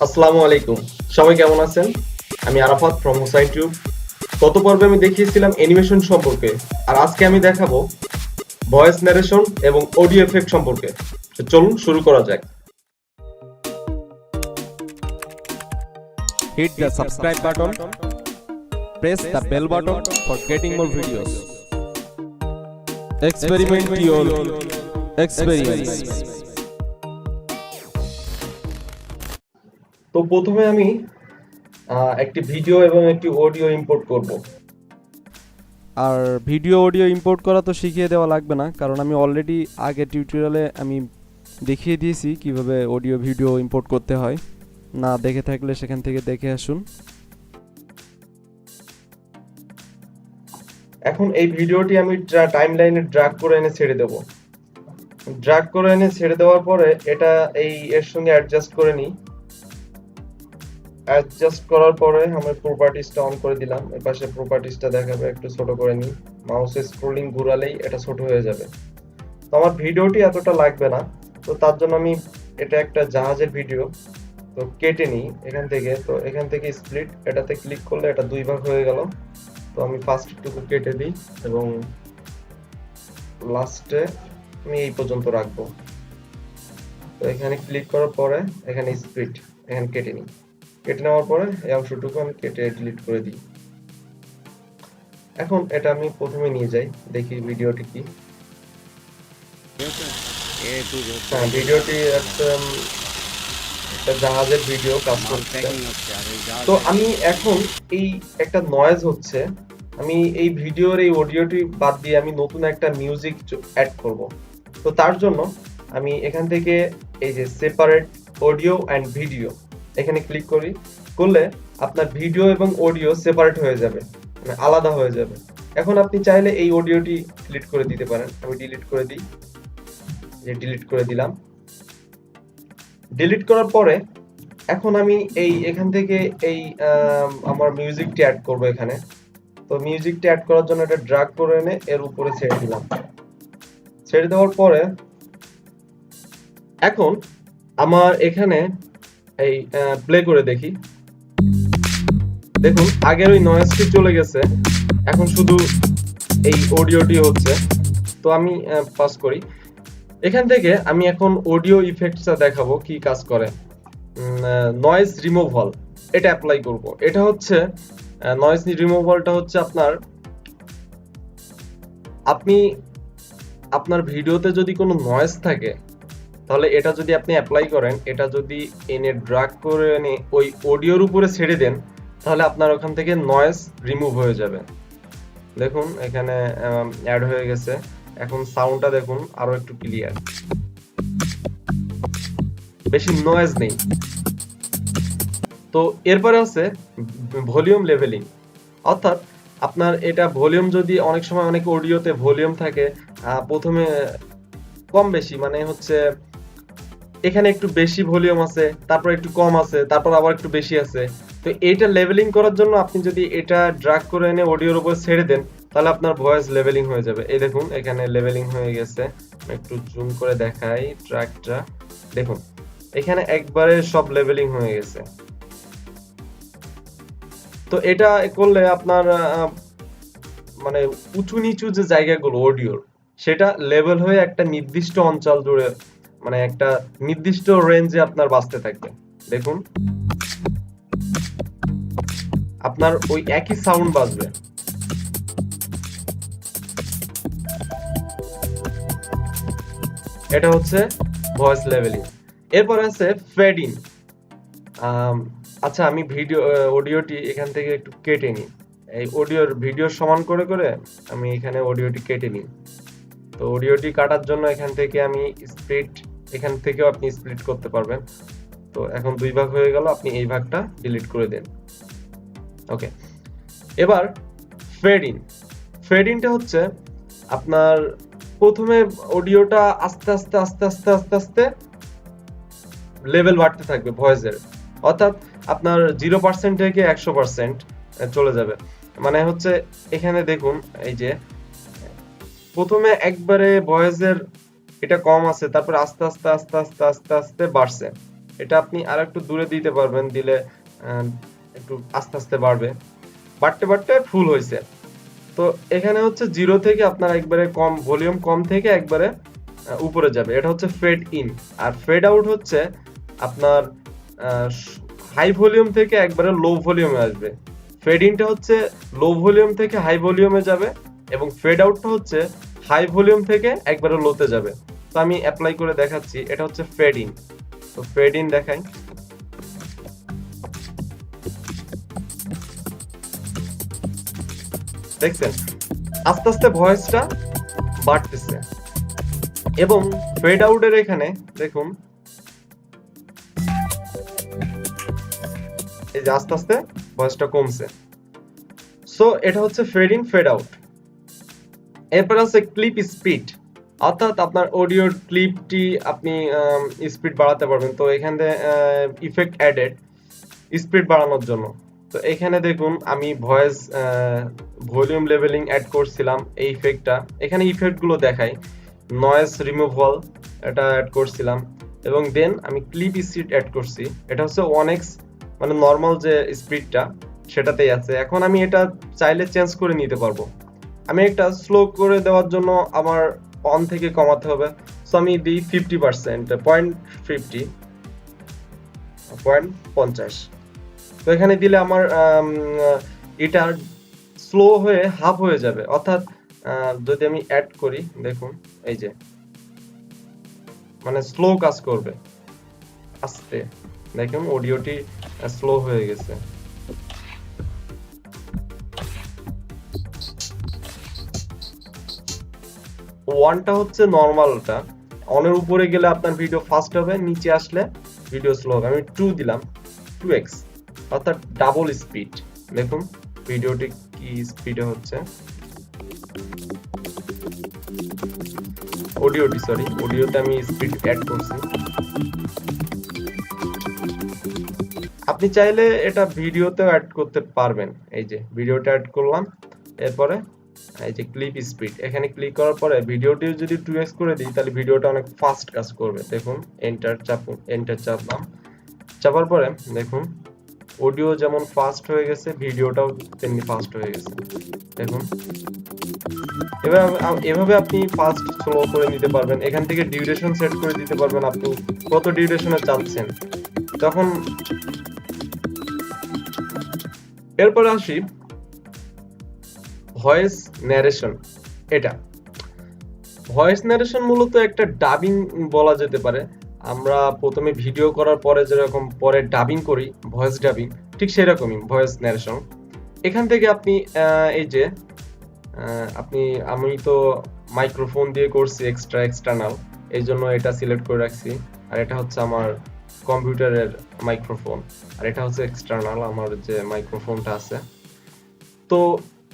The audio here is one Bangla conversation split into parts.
আসসালামু আলাইকুম। সবাই কেমন আছেন? আমি আরাফাত ফ্রম হুসাইন টিউব। গত পর্বে আমি দেখিয়েছিলাম অ্যানিমেশন সম্পর্কে, আর আজকে আমি দেখাবো ভয়েস ন্যারেশন এবং অডিও এফেক্ট সম্পর্কে। তো চলুন শুরু করা যাক। Hit the subscribe button, press the bell button for getting more videos. Experiment your experience. তো প্রথমে আমি একটি ভিডিও এবং একটি অডিও ইম্পোর্ট করব। আর ভিডিও অডিও ইম্পোর্ট করা তো শিখিয়ে দেওয়া লাগবে না, কারণ আমি অলরেডি আগে টিউটোরিয়ালে আমি দেখিয়ে দিয়েছি কিভাবে অডিও ভিডিও ইম্পোর্ট করতে হয়। না দেখে থাকলে সেখান থেকে দেখে আসুন। এখন এই ভিডিওটি আমি টাইমলাইনে ড্র্যাগ করে এনে ছেড়ে দেব। ড্র্যাগ করে এনে ছেড়ে দেওয়ার পরে এটা এর সঙ্গে অ্যাডজাস্ট করে নিই। অ্যাডজাস্ট করার পরে আমি প্রপার্টিজটা অন করে দিলাম। এপাশে প্রপার্টিজটা দেখাবে, একটু ছোট করে নিই। মাউসে স্ক্রলিং ঘোরালেই এটা ছোট হয়ে যাবে। তো আমার ভিডিওটি এতটা লাগবে না, তো তার জন্য আমি এটা একটা জাহাজের ভিডিও, তো কেটে নিই এখান থেকে। তো এখান থেকে স্প্লিট, এটাতে ক্লিক করলে এটা দুই ভাগ হয়ে গেল। তো আমি ফার্স্ট টুকু কেটে দিই এবং লাস্টে আমি এই পর্যন্ত রাখবো। তো এখানে ক্লিক করার পরে এখানে স্প্লিট, এখানে কেটে নিই। কেটে নেওয়ার পরে এই অংশটুকু আমি কেটে ডিলিট করে দিই। এখন এটা আমি প্রথমে নিয়ে যাই, দেখি ভিডিওটি কি। হ্যাঁ, ভিডিওটি একটা জাহাজের ভিডিও কাজ করছে। তো আমি এখন এই একটা নয়েজ হচ্ছে, আমি এই ভিডিওর এই অডিওটি বাদ দিয়ে আমি নতুন একটা মিউজিক অ্যাড করব। তো তার জন্য আমি এখান থেকে এই যে সেপারেট অডিও অ্যান্ড ভিডিও, এখানে ক্লিক করলে আপনার ভিডিও এবং অডিও সেপারেট হয়ে যাবে, মানে আলাদা হয়ে যাবে। এখন আপনি চাইলে এই অডিওটি ডিলিট করে দিতে পারেন। আমি ডিলিট করে দিই, যে ডিলিট করে দিলাম। ডিলিট করার পরে এখন আমি এখান থেকে আমার মিউজিকটি অ্যাড করব এখানে। তো মিউজিকটি অ্যাড করার জন্য এটা ড্র্যাগ করে এনে এর উপরে ছেড়ে দিলাম। ছেড়ে দেওয়ার পরে এখন আমার এখানে প্লে করে দেখি। দেখুন আগের ওই নয়েজটি চলে গেছে, এখন শুধু এই অডিওটি হচ্ছে। তো আমি পাস করি। এখান থেকে আমি এখন অডিও ইফেক্টসটা দেখাবো কি কাজ করে। নয়েজ রিমুভাল, এটা অ্যাপ্লাই করব। এটা হচ্ছে নয়েজ রিমুভালটা হচ্ছে আপনি আপনার ভিডিওতে যদি কোনো নয়েজ থাকে, তাহলে এটা যদি আপনি অ্যাপ্লাই করেন, এটা যদি এনে ড্র্যাগ করে এনে ওই অডিওর উপরে ছেড়ে দেন, তাহলে আপনার ওখান থেকে নয়েজ রিমুভ হয়ে যাবে। দেখুন এখানে অ্যাড হয়ে গেছে। এখন সাউন্ডটা দেখুন আরো একটু ক্লিয়ার, বেশি নয়েজ নেই। তো এরপরে আছে ভলিউম লেভেলিং, অর্থাৎ আপনার এটা ভলিউম যদি অনেক সময় অনেক অডিওতে ভলিউম থাকে প্রথমে কম বেশি, মানে হচ্ছে এখানে একটু বেশি ভলিউম আছে, তারপর একটু কম আছে, তারপর আবার একটু বেশি আছে। তো এইটা লেভেলিং করার জন্য আপনি যদি এটা ড্র্যাগ করে এনে অডিওর উপর ছেড়ে দেন, তাহলে আপনার ভয়েস লেভেলিং হয়ে যাবে। এই দেখুন এখানে লেভেলিং হয়ে গেছে। একটু জুম করে দেখাই ট্র্যাকটা, দেখুন এখানে একবারে সব লেভেলিং হয়ে গেছে। তো এটা করলে আপনার মানে উঁচু নিচু যে জায়গাগুলো অডিওর, সেটা লেভেল হয়ে একটা নির্দিষ্ট অঞ্চল জুড়ে, মানে একটা নির্দিষ্ট রেঞ্জে আপনার বাজতে থাকবে। দেখুন আপনার ওই একই সাউন্ড বাজবে। এটা হচ্ছে ভয়েস লেভেলিং। এরপর আছে ফেড ইন। আচ্ছা আমি অডিওটি এখান থেকে একটু কেটে নিই। এই ভিডিওর সমান করে করে আমি এখানে অডিওটি কেটে নিই। তো অডিওটি কাটার জন্য এখান থেকে আমি স্প্লিট, এখান থেকেও আপনি স্প্লিট করতে পারবেন। তো এখন দুই ভাগ হয়ে গেল, আপনি এই ভাগটা ডিলিট করে দেন। ওকে, এবার ফেড ইন। ফেড ইনটা হচ্ছে আপনার প্রথমে অডিওটা আস্তে আস্তে আস্তে আস্তে আস্তে আস্তে লেভেল বাড়তে থাকবে ভয়েসের, অর্থাৎ আপনার 0% থেকে 100% চলে যাবে। মানে হচ্ছে এখানে দেখুন এই যে প্রথমে একবারে ভয়েসের এটা কম আছে, তারপর আস্তে আস্তে আস্তে আস্তে আস্তে আস্তে বাড়ছে। এটা আপনি আর একটু দূরে দিতে পারবেন, দিলে একটু আস্তে আস্তে বাড়বে, বাড়তে বাড়তে ফুল হয়েছে। তো এখানে হচ্ছে 0 থেকে আপনার একবারে কম ভলিউম কম থেকে একবারে উপরে যাবে, এটা হচ্ছে ফেড ইন। আর ফেড আউট হচ্ছে আপনার হাই ভলিউম থেকে একবারে লো ভলিউমে আসবে। ফেড ইনটা হচ্ছে লো ভলিউম থেকে হাই ভলিউমে যাবে, এবং ফেড আউটটা হচ্ছে হাই ভলিউম থেকে একবারে লোতে যাবে। তো আমি অ্যাপ্লাই করে দেখাচ্ছি, এটা হচ্ছে ফেড ইন। তো ফেড ইন দেখাই, দেখছেন আস্তে আস্তে ভয়েসটা বাড়তেছে। এবং ফেড আউটের এখানে দেখুন, এই যে আস্তে আস্তে ভয়েসটা কমছে। সো এটা হচ্ছে ফেড ইন ফেড আউট। এরপর আছে ক্লিপ স্পিড, অর্থাৎ আপনার অডিওর ক্লিপটি আপনি স্পিড বাড়াতে পারবেন। তো এখানে ইফেক্ট অ্যাডেড স্পিড বাড়ানোর জন্য। তো এখানে দেখুন আমি ভয়েস ভলিউম লেভেলিং অ্যাড করছিলাম, এই ইফেক্টটা এখানে ইফেক্টগুলো দেখাই। নয়েজ রিমুভাল এটা অ্যাড করছিলাম, এবং দেন আমি ক্লিপ স্পিড অ্যাড করছি, এটা হচ্ছে 1x, মানে নর্মাল যে স্পিডটা সেটাতেই আছে। এখন আমি এটা চাইলে চেঞ্জ করে নিতে পারবো। আমি একটা স্লো করে দেওয়ার জন্য আমার অন থেকে কমাতে হবে। সো আমি দিই 50%, 0.50 তো এখানে দিলে আমার এটা স্লো হয়ে হাফ হয়ে যাবে। অর্থাৎ যদি আমি অ্যাড করি, দেখুন এই যে মানে স্লো কাজ করবে আস্তে, দেখুন অডিওটি স্লো হয়ে গেছে। ওয়ানটা হচ্ছে নর্মালটা, অনের উপরে গেলে আপনার ভিডিও ফাস্ট হবে, নিচে আসলে ভিডিও স্লো হবে। আমি 2 দিলাম, 2x, অর্থাৎ ডাবল স্পিড। দেখুন ভিডিওটি কি স্পিডে হচ্ছে, অডিওতে আমি স্পিড অ্যাড করছি। আপনি চাইলে এটা ভিডিওতেও অ্যাড করতে পারবেন। এই যে ভিডিওটা অ্যাড করলাম, এরপরে এই যে ক্লিপ স্পিড, এখানে ক্লিক করার পরে ভিডিওটি যদি 2x করে দিই তাহলে ভিডিওটা অনেক ফাস্ট কাজ করবে। দেখুন এন্টার চাপুন, এন্টার চাপলাম, চাপার পরে দেখুন অডিও যেমন ফাস্ট হয়ে গেছে, ভিডিওটাও তেমনি ফাস্ট হয়ে গেছে। দেখুন এভাবে আপনি ফাস্ট স্লো করে নিতে পারবেন। এখান থেকে ডিউরেশন সেট করে দিতে পারবেন, আপনি কত ডিউরেশনে চাচ্ছেন। তখন এরপর আসি ভয়েস ন্যারেশন। এটা ভয়েস ন্যারেশন মূলত একটা ডাবিং বলা যেতে পারে। আমরা প্রথমে ভিডিও করার পরে যেরকম পরে ডাবিং করি, ভয়েস ডাবিং, ঠিক সেরকমই ভয়েস ন্যারেশন। এখান থেকে আপনি এই যে আমি তো মাইক্রোফোন দিয়ে করছি এক্সটার্নাল, এই জন্য এটা সিলেক্ট করে রাখছি। আর এটা হচ্ছে আমার কম্পিউটারের মাইক্রোফোন, আর এটা হচ্ছে এক্সটার্নাল আমার যে মাইক্রোফোনটা আছে। তো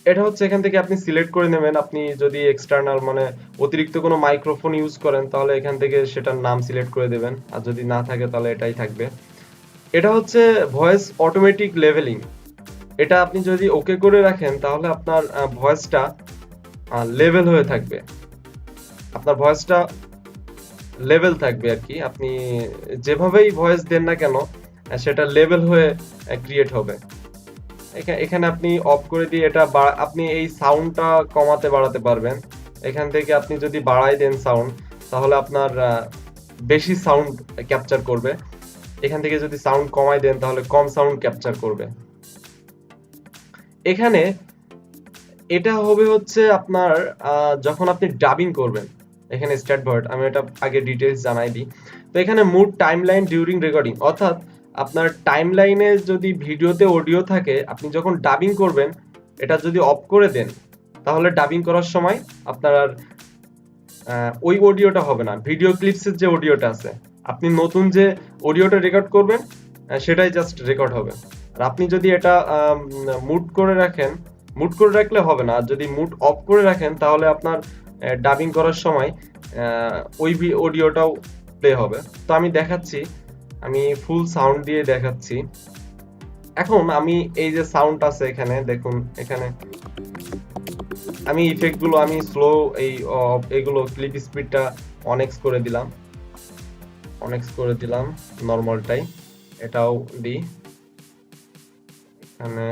এটা হচ্ছে এখান থেকে আপনি সিলেক্ট করে নেবেন। আপনি যদি এক্সটার্নাল মানে অতিরিক্ত কোনো মাইক্রোফোন ইউজ করেন তাহলে এখান থেকে সেটার নাম সিলেক্ট করে দেবেন, আর যদি না থাকে তাহলে এটাই থাকবে। এটা হচ্ছে ভয়েস অটোমেটিক লেভেলিং। এটা আপনি যদি ওকে করে রাখেন তাহলে আপনার ভয়েসটা লেভেল হয়ে থাকবে, আপনার ভয়েসটা লেভেল থাকবে আর কি। আপনি যেভাবেই ভয়েস দেন না কেন সেটা লেভেল হয়ে ক্রিয়েট হবে। এখানে আপনি অফ করে দিয়ে এটা আপনি এই সাউন্ডটা কমাতে বাড়াতে পারবেন। এখান থেকে আপনি যদি বাড়াই দেন সাউন্ড তাহলে আপনার বেশি সাউন্ড ক্যাপচার করবে। এখান থেকে যদি সাউন্ড কমাই দেন তাহলে কম সাউন্ড ক্যাপচার করবে। এখানে এটা হবে হচ্ছে আপনার যখন আপনি ডাবিং করবেন। এখানে স্টার্ট ভার্ড, আমি এটা আগে ডিটেইলস জানাই দিই। তো এখানে মুড টাইমলাইন ডিউরিং রেকর্ডিং, অর্থাৎ আপনার টাইমলাইনে যদি ভিডিওতে অডিও থাকে, আপনি যখন ডাবিং করবেন এটা যদি অফ করে দেন তাহলে ডাবিং করার সময় আপনার আর ওই অডিওটা হবে না। ভিডিও ক্লিপসের যে অডিওটা আছে, আপনি নতুন যে অডিওটা রেকর্ড করবেন সেটাই জাস্ট রেকর্ড হবে। আর আপনি যদি এটা মুড করে রাখেন, মুড করে রাখলে হবে না, আর যদি মুড অফ করে রাখেন তাহলে আপনার ডাবিং করার সময় ওই অডিওটাও প্লে হবে। তো আমি দেখাচ্ছি, আমি ফুল সাউন্ড দিয়ে দেখাচ্ছি। এখন আমি এই যে সাউন্ড আছে এখানে দেখুন, এখানে আমি ইফেক্ট গুলো আমি স্লো এগুলো ক্লিপ স্পিডটা 1x করে দিলাম। অনেক্স করে দিলাম, নর্মালটাই, এটাও দিই এখানে।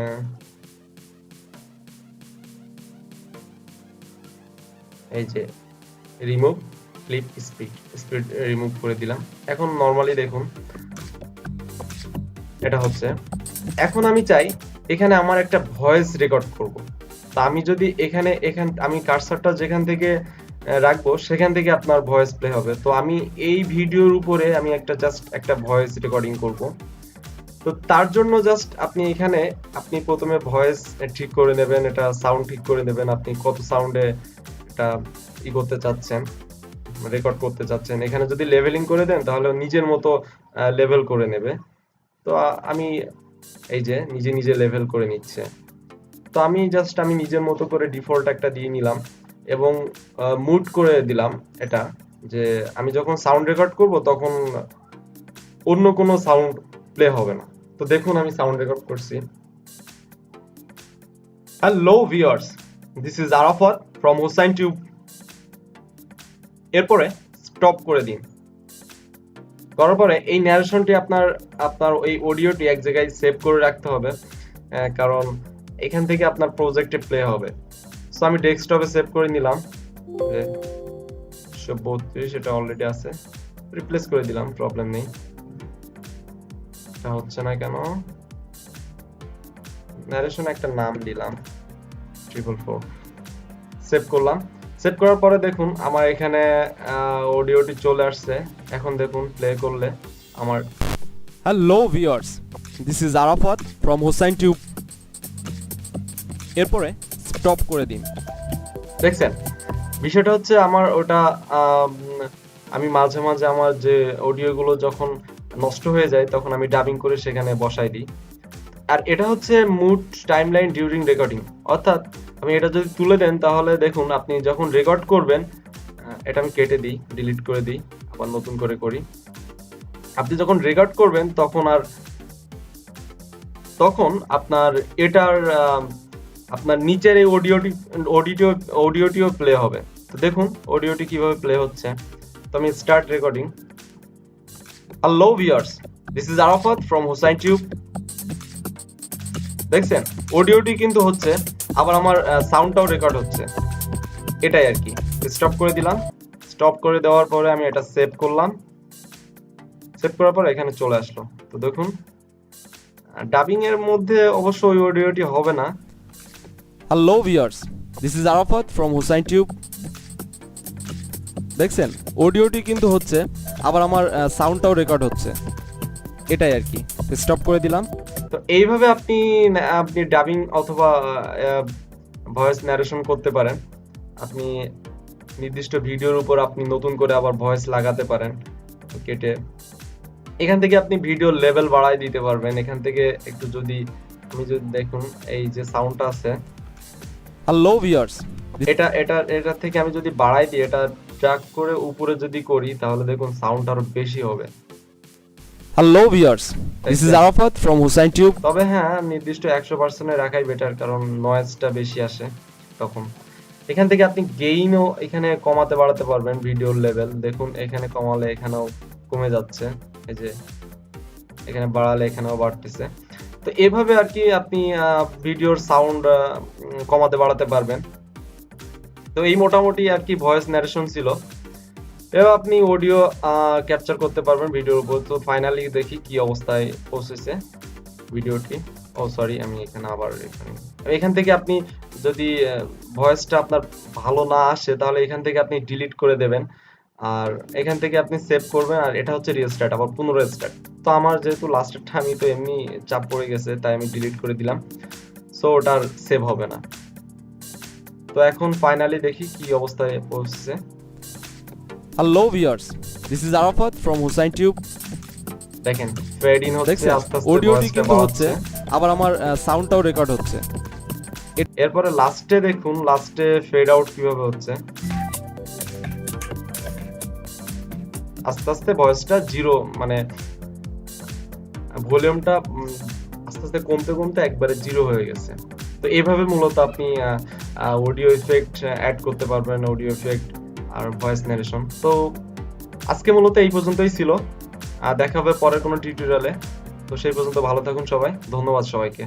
এই যে রিমুভ ক্লিপ স্পিড রিমুভ করে দিলাম। এখন নর্মালি দেখুন এটা হচ্ছে। এখন আমি চাই এখানে আমার একটা ভয়েস রেকর্ড করব। তা আমি যদি আমি কার্সারটা যেখান থেকে রাখবো সেখান থেকে আপনার ভয়েস প্লে হবে। তো আমি এই ভিডিওর উপরে আমি জাস্ট একটা ভয়েস রেকর্ডিং করব। তো তার জন্য জাস্ট আপনি প্রথমে ভয়েস ঠিক করে নেবেন, এটা সাউন্ড ঠিক করে নেবেন, আপনি কত সাউন্ডে এটা করতে চাচ্ছেন, রেকর্ড করতে চাচ্ছেন। এখানে যদি লেভেলিং করে দেন তাহলে নিজের মতো লেভেল করে নেবে। তো আমি এই যে নিজে লেভেল করে নিচ্ছে। তো আমি নিজের মতো করে ডিফল্ট একটা দিয়ে নিলাম এবং মুট করে দিলাম এটা, যে আমি যখন সাউন্ড রেকর্ড করব তখন অন্য কোনো সাউন্ড প্লে হবে না। তো দেখুন আমি সাউন্ড রেকর্ড করছি। Hello viewers, this is Arafat from Hossain tube. এরপরে স্টপ করে দিন। করার পরে এই ন্যারেশনটি আপনার এই অডিওটি এক জায়গায় সেভ করে রাখতে হবে, কারণ এখান থেকে আপনার প্রজেক্টে প্লে হবে। সো আমি ডেস্কটপে সেভ করে নিলাম, 132 এটা অলরেডি আছে, রিপ্লেস করে দিলাম, প্রবলেম নেই। এটা হচ্ছে না কেন? ন্যারেশন একটা নাম দিলাম 444, সেভ করলাম। সেভ করার পরে দেখুন আমার এখানে অডিওটি চলে আসছে। এখন দেখুন প্লে করলে আমার hello viewers, this is Arafat from Hossain tube. এরপরে স্টপ করে দিন। দেখছেন বিষয়টা হচ্ছে আমার ওটা আমি মাঝে মাঝে আমার যে অডিওগুলো যখন নষ্ট হয়ে যায় তখন আমি ডাবিং করে সেখানে বসাই দিই। আর এটা হচ্ছে মুড টাইমলাইন ডিউরিং রেকর্ডিং, অর্থাৎ আমি এটা যদি তুলে দেন তাহলে দেখুন আপনি যখন রেকর্ড করবেন, এটা আমি কেটে দিই, ডিলিট করে দিই, আবার নতুন করে করি। আপনি যখন রেকর্ড করবেন তখন আপনার এটার আপনার নিচের এই অডিওটিও প্লে হবে। তো দেখুন অডিওটি কিভাবে প্লে হচ্ছে। তো আমি start recording. Hello viewers, this is Arafat from Hossain tube. দেখছেন অডিওটি কিন্তু হচ্ছে, আবার আমার সাউন্ডটাও রেকর্ড হচ্ছে, এটাই আর কি। স্টপ করে দিলাম। স্টপ করে দেওয়ার পরে আমি এটা সেভ করলাম। সেভ করার পর এখানে চলে আসলো। তো দেখুন ডাবিং এর মধ্যে অবশ্য ওই অডিওটি হবে না। Hello viewers, this is Arafat from Hossain tube. দেখছেন অডিওটি কিন্তু হচ্ছে, আবার আমার সাউন্ডটাও রেকর্ড হচ্ছে, এটাই আর কি। স্টপ করে দিলাম। তো এইভাবে আপনি ডাবিং অথবা ভয়েস ন্যারেশন করতে পারেন। আপনি নির্দিষ্ট ভিডিওর উপর আপনি নতুন করে আবার ভয়েস লাগাতে পারেন কেটে। এখান থেকে আপনি ভিডিওর লেভেল বাড়ায় দিতে পারবেন। এখান থেকে একটু যদি দেখুন এই যে সাউন্ডটা আছে, হ্যালো ভিউয়ার্স, এটা থেকে আমি যদি বাড়াই দিই, এটা ট্র্যাক করে উপরে যদি করি তাহলে দেখুন সাউন্ড আরো বেশি হবে। Hello viewers, this is Arafat from Hossain tube. তবে হ্যাঁ, নির্দিষ্ট 100% রাখাই বেটার, কারণ নয়েজটা বেশি আসে তখন। এখান থেকে আপনি গেইনও এখানে কমাতে বাড়াতে পারবেন ভিডিওর লেভেল। দেখুন এখানে কমালে এখানেও কমে যাচ্ছে, এই যে এখানে বাড়ালে এখানেও বাড়তেছে। তো এভাবে আর কি আপনি ভিডিওর সাউন্ড কমাতে বাড়াতে পারবেন। তো এই মোটামুটি আর কি ভয়েস ন্যারেশন ছিল। এবার আপনি অডিও ক্যাপচার করতে পারবেন ভিডিওর উপর। তো ফাইনালি দেখি কি অবস্থায় পৌঁছেছে ভিডিওটি। ও সরি, আমি এখান থেকে আপনি যদি ভয়েসটা আপনার ভালো না আসে তাহলে এখান থেকে আপনি ডিলিট করে দেবেন, আর এখান থেকে আপনি সেভ করবেন। আর এটা হচ্ছে রিস্টার্ট, আবার পুনরায় স্টার্ট। তো আমার যেহেতু লাস্টেরটা আমি তো এমনি চাপ পড়ে গেছে তাই আমি ডিলিট করে দিলাম, সো ওটার সেভ হবে না। তো এখন ফাইনালি দেখি কি অবস্থায় পৌঁছেছে। Hello viewers, this is Arafat from Hossain tube. দেখেন ফেড ইন হচ্ছে, দেখছেন আস্তে আস্তে অডিওটি ভয়েসটা কিন্তু বাড়ছে। হচ্ছে, আবার আমার সাউন্ডটাও রেকর্ড হচ্ছে। এরপরে লাস্টে দেখুন ফেড আউট কিভাবে হচ্ছে। আস্তে আস্তে ভয়েসটা জিরো, মানে ভলিউমটা আস্তে আস্তে কমতে কমতে একবারে জিরো হয়ে গেছে। তো এইভাবে মূলত আপনি অডিও ইফেক্ট অ্যাড করতে পারবেন, অডিও ইফেক্ট আর ভয়েস ন্যারেশন। তো আজকে মূলত এই পর্যন্তই ছিল। দেখা হবে পরের কোনো টিউটোরিয়ালে। তো সেই পর্যন্ত ভালো থাকুন সবাই। ধন্যবাদ সবাইকে।